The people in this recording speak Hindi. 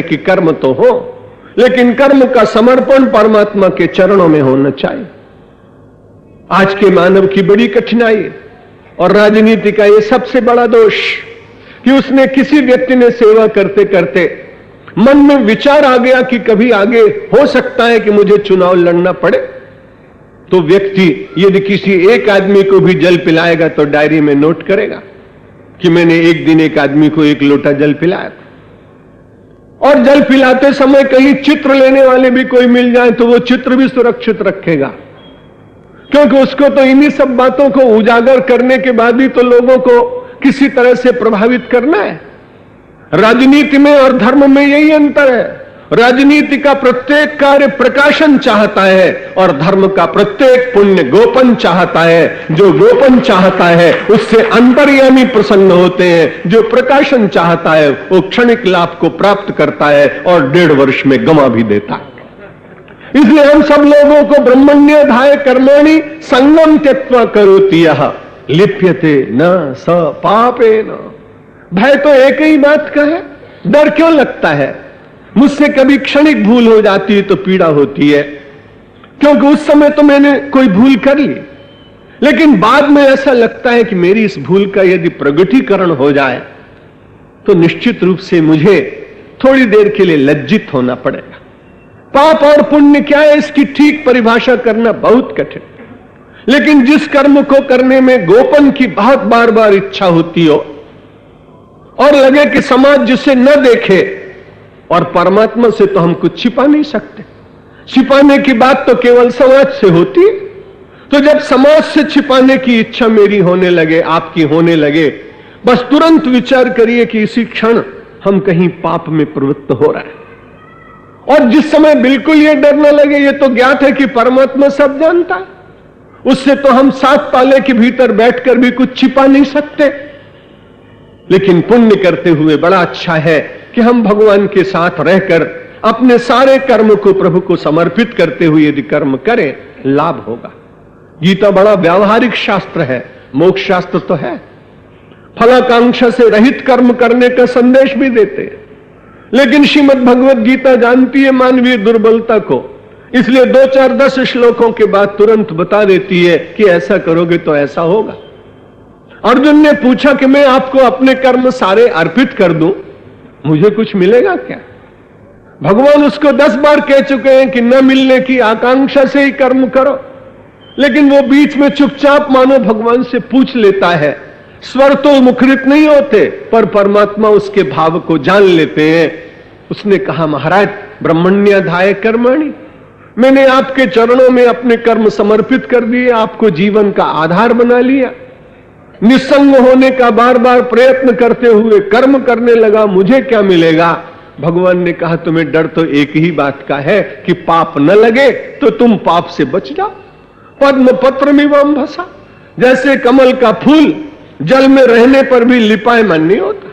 कि कर्म तो हो, लेकिन कर्म का समर्पण परमात्मा के चरणों में होना चाहिए। आज के मानव की बड़ी कठिनाई और राजनीति का यह सबसे बड़ा दोष कि उसने किसी व्यक्ति ने सेवा करते करते मन में विचार आ गया कि कभी आगे हो सकता है कि मुझे चुनाव लड़ना पड़े, तो व्यक्ति यदि किसी एक आदमी को भी जल पिलाएगा तो डायरी में नोट करेगा कि मैंने एक दिन एक आदमी को 1 लोटा जल पिलाया था। और जल पिलाते समय कहीं चित्र लेने वाले भी कोई मिल जाए तो वो चित्र भी सुरक्षित रखेगा, क्योंकि उसको तो इन्हीं सब बातों को उजागर करने के बाद ही तो लोगों को किसी तरह से प्रभावित करना है। राजनीति में और धर्म में यही अंतर है। राजनीति का प्रत्येक कार्य प्रकाशन चाहता है और धर्म का प्रत्येक पुण्य गोपन चाहता है। जो गोपन चाहता है उससे अंतर्यामी प्रसन्न होते हैं, जो प्रकाशन चाहता है वो क्षणिक लाभ को प्राप्त करता है और 1.5 वर्ष में गंवा भी देता है। इसलिए हम सब लोगों को ब्रह्मण्यधाय कर्माणि संगम त्यक्त्वा करोति यः लिप्यते न स पापेन। भय तो एक ही बात का है, डर क्यों लगता है? मुझसे कभी क्षणिक भूल हो जाती है तो पीड़ा होती है, क्योंकि उस समय तो मैंने कोई भूल कर ली, लेकिन बाद में ऐसा लगता है कि मेरी इस भूल का यदि प्रगटीकरण हो जाए तो निश्चित रूप से मुझे थोड़ी देर के लिए लज्जित होना पड़ेगा। पाप और पुण्य क्या है इसकी ठीक परिभाषा करना बहुत कठिन, लेकिन जिस कर्म को करने में गोपन की बहुत बार बार इच्छा होती हो और लगे कि समाज जिसे न देखे, और परमात्मा से तो हम कुछ छिपा नहीं सकते, छिपाने की बात तो केवल समाज से होती है। तो जब समाज से छिपाने की इच्छा मेरी होने लगे, आपकी होने लगे, बस तुरंत विचार करिए कि इसी क्षण हम कहीं पाप में प्रवृत्त हो रहे हैं। और जिस समय बिल्कुल ये डर न लगे, ये तो ज्ञात है कि परमात्मा सब जानता है, उससे तो हम 7 ताले के भीतर बैठकर भी कुछ छिपा नहीं सकते। लेकिन पुण्य करते हुए बड़ा अच्छा है कि हम भगवान के साथ रहकर अपने सारे कर्म को प्रभु को समर्पित करते हुए यदि कर्म करें, लाभ होगा। गीता बड़ा व्यावहारिक शास्त्र है, मोक्ष शास्त्र तो है। फलाकांक्षा से रहित कर्म करने का संदेश भी देते हैं, लेकिन श्रीमद् भगवत गीता जानती है मानवीय दुर्बलता को, इसलिए 2, 4, 10 श्लोकों के बाद तुरंत बता देती है कि ऐसा करोगे तो ऐसा होगा। अर्जुन ने पूछा कि मैं आपको अपने कर्म सारे अर्पित कर दूं, मुझे कुछ मिलेगा क्या? भगवान उसको 10 बार कह चुके हैं कि न मिलने की आकांक्षा से ही कर्म करो, लेकिन वो बीच में चुपचाप मानो भगवान से पूछ लेता है। स्वर तो मुखरित नहीं होते, पर परमात्मा उसके भाव को जान लेते हैं। उसने कहा, महाराज ब्रह्मण्याधाय कर्माणि, मैंने आपके चरणों में अपने कर्म समर्पित कर दिए, आपको जीवन का आधार बना लिया। निस्संग होने का बार बार प्रयत्न करते हुए कर्म करने लगा, मुझे क्या मिलेगा? भगवान ने कहा, तुम्हें डर तो एक ही बात का है कि पाप न लगे तो तुम पाप से बच जाओ। पद्म पत्रमिवं भसा, जैसे कमल का फूल जल में रहने पर भी लिपायमान नहीं होता,